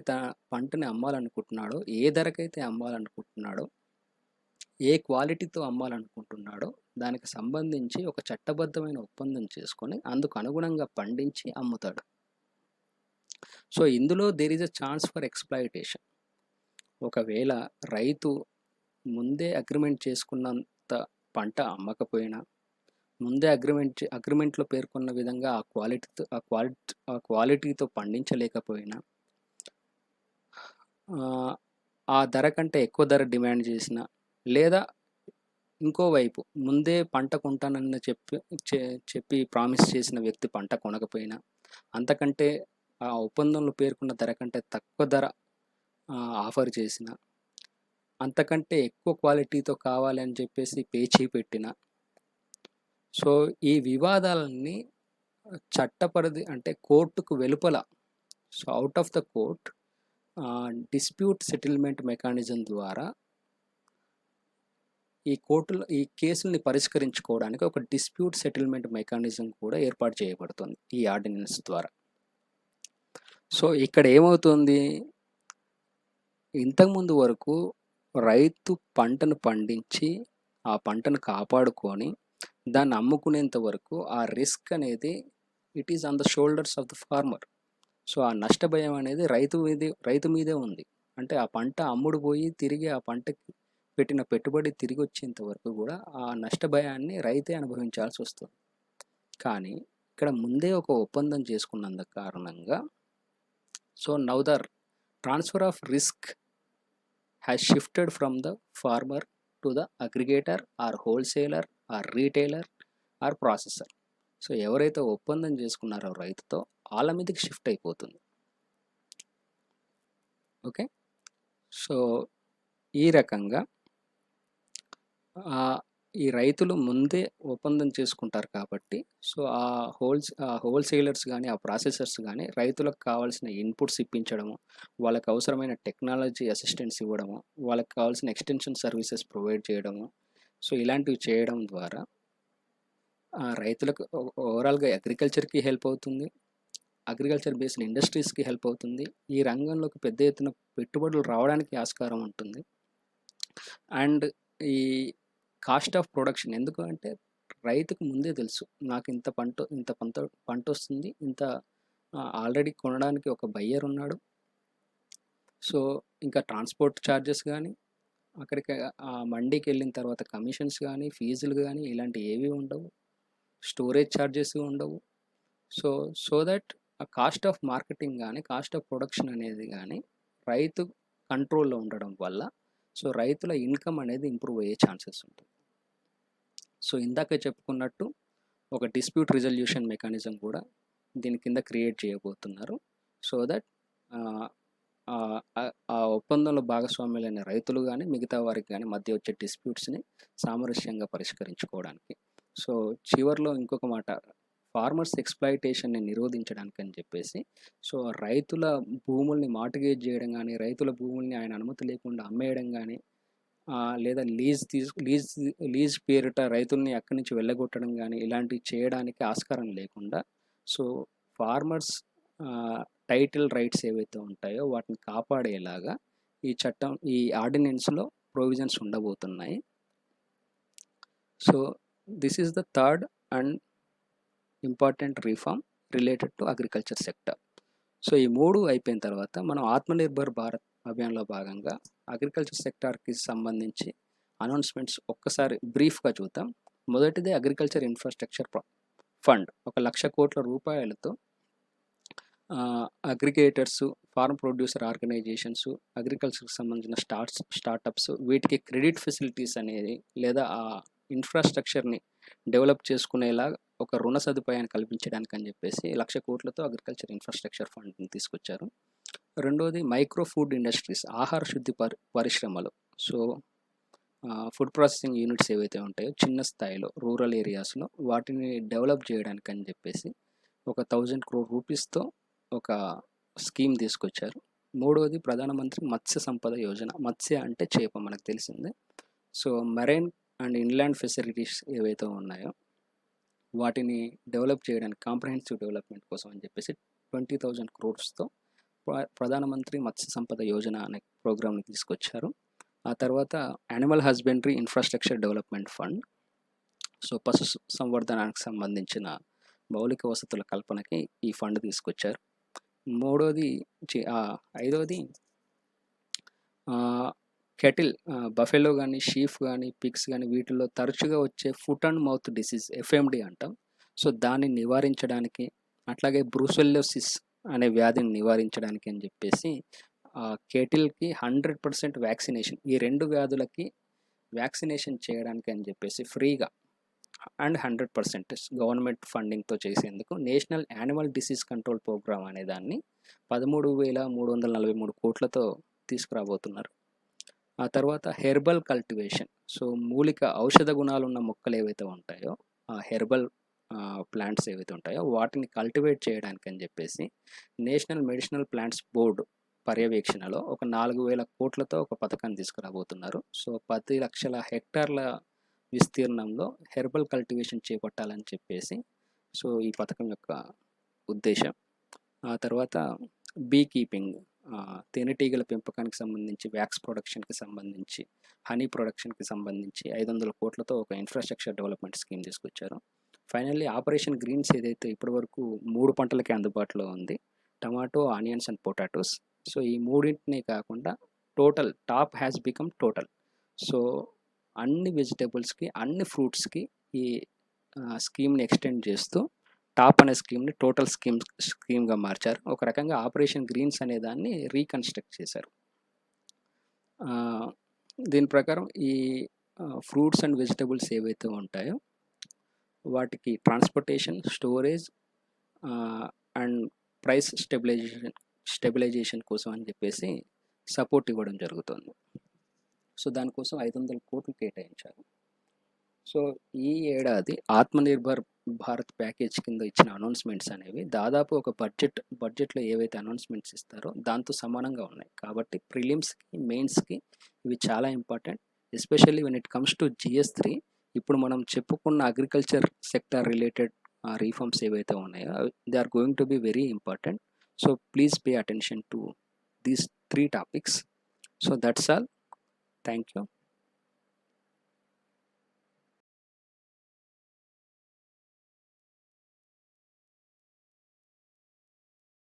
పంటని అమ్మాలనుకుంటున్నాడో, ఏ ధరకైతే అమ్మాలనుకుంటున్నాడో, ఏ క్వాలిటీతో అమ్మాలనుకుంటున్నాడో దానికి సంబంధించి ఒక చట్టబద్ధమైన ఒప్పందం చేసుకొని అందుకు అనుగుణంగా పండించి అమ్ముతాడు. సో ఇందులో there is a chance for exploitation. ఒకవేళ రైతు ముందే అగ్రిమెంట్ చేసుకున్నంత పంట అమ్మకపోయినా, ముందే అగ్రిమెంట్లో పేర్కొన్న విధంగా ఆ క్వాలిటీతో పండించలేకపోయినా, ఆ ధర కంటే ఎక్కువ ధర డిమాండ్ చేసినా, లేదా ఇంకోవైపు ముందే పంట కొంటానని చెప్పి ప్రామిస్ చేసిన వ్యక్తి పంట కొనకపోయినా, అంతకంటే ఆ ఒప్పందంలో పేర్కొన్న ధర కంటే తక్కువ ధర ఆఫర్ చేసినా, అంతకంటే ఎక్కువ క్వాలిటీతో కావాలని చెప్పేసి పేచీ పెట్టినా, సో ఈ వివాదాలన్నీ చట్టపరిధి అంటే కోర్టుకు వెలుపల, so out of the court dispute settlement mechanism ద్వారా ఈ కేసుల్ని పరిష్కరించుకోవడానికి ఒక డిస్ప్యూట్ సెటిల్మెంట్ మెకానిజం కూడా ఏర్పాటు చేయబడుతుంది ఈ ఆర్డినెన్స్ ద్వారా. సో ఇక్కడ ఏమవుతుంది, ఇంతకుముందు వరకు రైతు పంటను పండించి ఆ పంటను కాపాడుకొని దాన్ని అమ్ముకునేంత వరకు ఆ రిస్క్ అనేది it is on the shoulders of the farmer. So ఆ నష్టభయం అనేది రైతు మీదే ఉంది. అంటే ఆ పంట అమ్ముడు పోయి తిరిగి ఆ పంటకి పెట్టిన పెట్టుబడి తిరిగి వచ్చేంత వరకు కూడా ఆ నష్టభయాన్ని రైతే అనుభవించాల్సి వస్తుంది. కానీ ఇక్కడ ముందే ఒక ఒప్పందం చేసుకున్నందు కారణంగా, so now the transfer of risk has shifted from the farmer to the aggregator or wholesaler or retailer or processor. So ఎవరైతే ఒప్పందం చేసుకున్నారో రైతుతో వాళ్ళ మీదకి షిఫ్ట్ అయిపోతుంది. ఓకే, సో ఈ రకంగా ఈ రైతులు ముందే ఒప్పందం చేసుకుంటారు కాబట్టి, సో ఆ హోల్సేలర్స్ కానీ ఆ ప్రాసెసర్స్ కానీ రైతులకు కావాల్సిన ఇన్పుట్స్ ఇప్పించడము, వాళ్ళకి అవసరమైన టెక్నాలజీ అసిస్టెన్స్ ఇవ్వడము, వాళ్ళకి కావాల్సిన ఎక్స్టెన్షన్ సర్వీసెస్ ప్రొవైడ్ చేయడము, సో ఇలాంటివి చేయడం ద్వారా రైతులకు ఓవరాల్గా అగ్రికల్చర్కి హెల్ప్ అవుతుంది, అగ్రికల్చర్ బేస్డ్ ఇండస్ట్రీస్కి హెల్ప్ అవుతుంది, ఈ రంగంలోకి పెద్ద ఎత్తున పెట్టుబడులు రావడానికి ఆస్కారం ఉంటుంది. అండ్ ఈ కాస్ట్ ఆఫ్ ప్రొడక్షన్, ఎందుకు అంటే రైతుకు ముందే తెలుసు నాకు ఇంత పంట వస్తుంది, ఇంత ఆల్రెడీ కొనడానికి ఒక బయ్యర్ ఉన్నాడు. సో ఇంకా ట్రాన్స్పోర్ట్ ఛార్జెస్ కానీ, అక్కడికి ఆ మండీకి వెళ్ళిన తర్వాత కమిషన్స్ కానీ, ఫీజులు కానీ ఇలాంటివి ఏవి ఉండవు, స్టోరేజ్ ఛార్జెస్ ఉండవు. సో దట్ ఆ కాస్ట్ ఆఫ్ మార్కెటింగ్ కానీ, కాస్ట్ ఆఫ్ ప్రొడక్షన్ అనేది కానీ రైతు కంట్రోల్లో ఉండడం వల్ల సో రైతుల ఇన్కమ్ అనేది ఇంప్రూవ్ అయ్యే ఛాన్సెస్ ఉంటుంది. సో ఇందాక చెప్పుకున్నట్టు ఒక డిస్ప్యూట్ రిజల్యూషన్ మెకానిజం కూడా దీని కింద క్రియేట్ చేయబోతున్నారు. సో దట్ ఆ ఒప్పందంలో భాగస్వామ్యులైన రైతులు కానీ మిగతా వారికి కానీ మధ్య వచ్చే డిస్ప్యూట్స్ని సామరస్యంగా పరిష్కరించుకోవడానికి. సో చివరిలో ఇంకొక మాట, ఫార్మర్స్ ఎక్స్‌ప్లాయిటేషన్‌ని నిరోధించడానికి అని చెప్పేసి, సో రైతుల భూముల్ని మార్టిగేజ్ చేయడం కానీ, రైతుల భూముల్ని ఆయన అనుమతి లేకుండా అమ్మేయడం కానీ, లేదా లీజ్ పేరిట రైతుల్ని అక్కడి నుంచి వెళ్ళగొట్టడం కానీ ఇలాంటివి చేయడానికి ఆస్కారం లేకుండా, సో ఫార్మర్స్ టైటిల్ రైట్స్ ఏవైతే ఉంటాయో వాటిని కాపాడేలాగా ఈ ఆర్డినెన్స్లో ప్రొవిజన్స్ ఉండబోతున్నాయి. So this is the third and important reform related to agriculture sector. So ఈ 3 అయిపోయిన తర్వాత మనం ఆత్మనిర్భర్ భారత్ అభియాన్లో భాగంగా అగ్రికల్చర్ సెక్టార్కి సంబంధించి అనౌన్స్మెంట్స్ ఒక్కసారి బ్రీఫ్గా చూద్దాం. మొదటిది అగ్రికల్చర్ ఇన్ఫ్రాస్ట్రక్చర్ ఫండ్, 1,00,000 కోట్ల రూపాయలతో అగ్రిగేటర్స్, ఫార్మ్ ప్రొడ్యూసర్ ఆర్గనైజేషన్స్, అగ్రికల్చర్కి సంబంధించిన స్టార్టప్స్ వీటికి క్రెడిట్ ఫెసిలిటీస్ అనేది లేదా ఆ ఇన్ఫ్రాస్ట్రక్చర్ని డెవలప్ చేసుకునేలా ఒక రుణ సదుపాయాన్ని కల్పించడానికి అని చెప్పేసి 1,00,000 కోట్లతో అగ్రికల్చర్ ఇన్ఫ్రాస్ట్రక్చర్ ఫండ్ని తీసుకొచ్చారు. రెండోది మైక్రో ఫుడ్ ఇండస్ట్రీస్, ఆహార శుద్ధి పరిశ్రమలు. సో ఫుడ్ ప్రాసెసింగ్ యూనిట్స్ ఏవైతే ఉంటాయో చిన్న స్థాయిలో రూరల్ ఏరియాస్లో వాటిని డెవలప్ చేయడానికి అని చెప్పేసి 1,000 crore రూపీస్తో ఒక స్కీమ్ తీసుకొచ్చారు. మూడవది ప్రధానమంత్రి మత్స్య సంపద యోజన. మత్స్య అంటే చేప మనకు తెలిసిందే. So marine and inland facilities ఏవైతే ఉన్నాయో వాటిని డెవలప్ చేయడానికి కాంప్రహెన్సివ్ డెవలప్మెంట్ కోసం అని చెప్పేసి 20,000 crores ప్రధానమంత్రి మత్స్య సంపద యోజన అనే ప్రోగ్రామ్ని తీసుకొచ్చారు. ఆ తర్వాత animal husbandry infrastructure development fund, so పశు సంవర్ధనానికి సంబంధించిన మౌలిక వసతుల కల్పనకి ఈ ఫండ్ తీసుకొచ్చారు. ఐదవది కెటిల్, బఫెలో కానీ షీఫ్ కానీ పిగ్స్ కానీ వీటిల్లో తరచుగా వచ్చే foot and mouth disease FMD అంటాం. సో దాన్ని నివారించడానికి, అట్లాగే బ్రూసెల్లోసిస్ అనే వ్యాధిని నివారించడానికి అని చెప్పేసి కేటిల్కి 100% వ్యాక్సినేషన్, ఈ 2 వ్యాధులకి వ్యాక్సినేషన్ చేయడానికి అని చెప్పేసి ఫ్రీగా అండ్ 100% గవర్నమెంట్ ఫండింగ్తో చేసేందుకు national animal disease control programme అనే దాన్ని 13,343 కోట్లతో తీసుకురాబోతున్నారు. ఆ తర్వాత హెర్బల్ కల్టివేషన్, సో మూలిక ఔషధ గుణాలు ఉన్న మొక్కలు ఏవైతే ఉంటాయో, ఆ హెర్బల్ ప్లాంట్స్ ఏవైతే ఉంటాయో వాటిని కల్టివేట్ చేయడానికి అని చెప్పేసి నేషనల్ మెడిసినల్ ప్లాంట్స్ బోర్డు పర్యవేక్షణలో ఒక 4,000 కోట్లతో ఒక పథకాన్ని తీసుకురాబోతున్నారు. సో 10 లక్షల హెక్టార్ల విస్తీర్ణంలో హెర్బల్ కల్టివేషన్ చేపట్టాలని చెప్పేసి సో ఈ పథకం యొక్క ఉద్దేశం. ఆ తర్వాత బీ కీపింగ్, తేనెటీగల పెంపకానికి సంబంధించి, వ్యాక్స్ ప్రొడక్షన్కి సంబంధించి, హనీ ప్రొడక్షన్కి సంబంధించి 500 కోట్లతో ఒక ఇన్ఫ్రాస్ట్రక్చర్ డెవలప్మెంట్ స్కీమ్ తీసుకొచ్చారు. ఫైనల్లీ ఆపరేషన్ గ్రీన్స్ ఏదైతే ఇప్పటివరకు 3 పంటలకే అందుబాటులో ఉంది, tomato, onions and potatoes. So ఈ మూడింటిని కాకుండా total top has become total. So అన్ని వెజిటేబుల్స్కి, అన్ని ఫ్రూట్స్కి ఈ స్కీమ్ని ఎక్స్టెండ్ చేస్తూ టాప్ అనే స్కీమ్ని టోటల్ స్కీమ్గా మార్చారు. ఒక రకంగా ఆపరేషన్ గ్రీన్స్ అనే దాన్ని రీకన్స్ట్రక్ట్ చేశారు. దీని ప్రకారం ఈ ఫ్రూట్స్ అండ్ వెజిటబుల్స్ ఏవైతే ఉంటాయో వాటికి transportation, storage and price stabilisation కోసం అని చెప్పేసి సపోర్ట్ ఇవ్వడం జరుగుతుంది. సో దానికోసం 500 కోట్లు కేటాయించారు. సో ఈ ఏడాది ఆత్మనిర్భర్ భారత్ ప్యాకేజ్ కింద ఇచ్చిన అనౌన్స్మెంట్స్ అనేవి దాదాపు ఒక బడ్జెట్లో ఏవైతే అనౌన్స్మెంట్స్ ఇస్తారో దాంతో సమానంగా ఉన్నాయి. కాబట్టి ప్రిలిమ్స్కి, మెయిన్స్కి ఇవి చాలా important. Especially when it comes to GS3, ఇప్పుడు మనం చెప్పుకున్న అగ్రికల్చర్ సెక్టార్ రిలేటెడ్ రీఫార్మ్స్ ఏవైతే ఉన్నాయో they are going to be very important. So please pay attention to these 3 topics. So that's all. Thank you.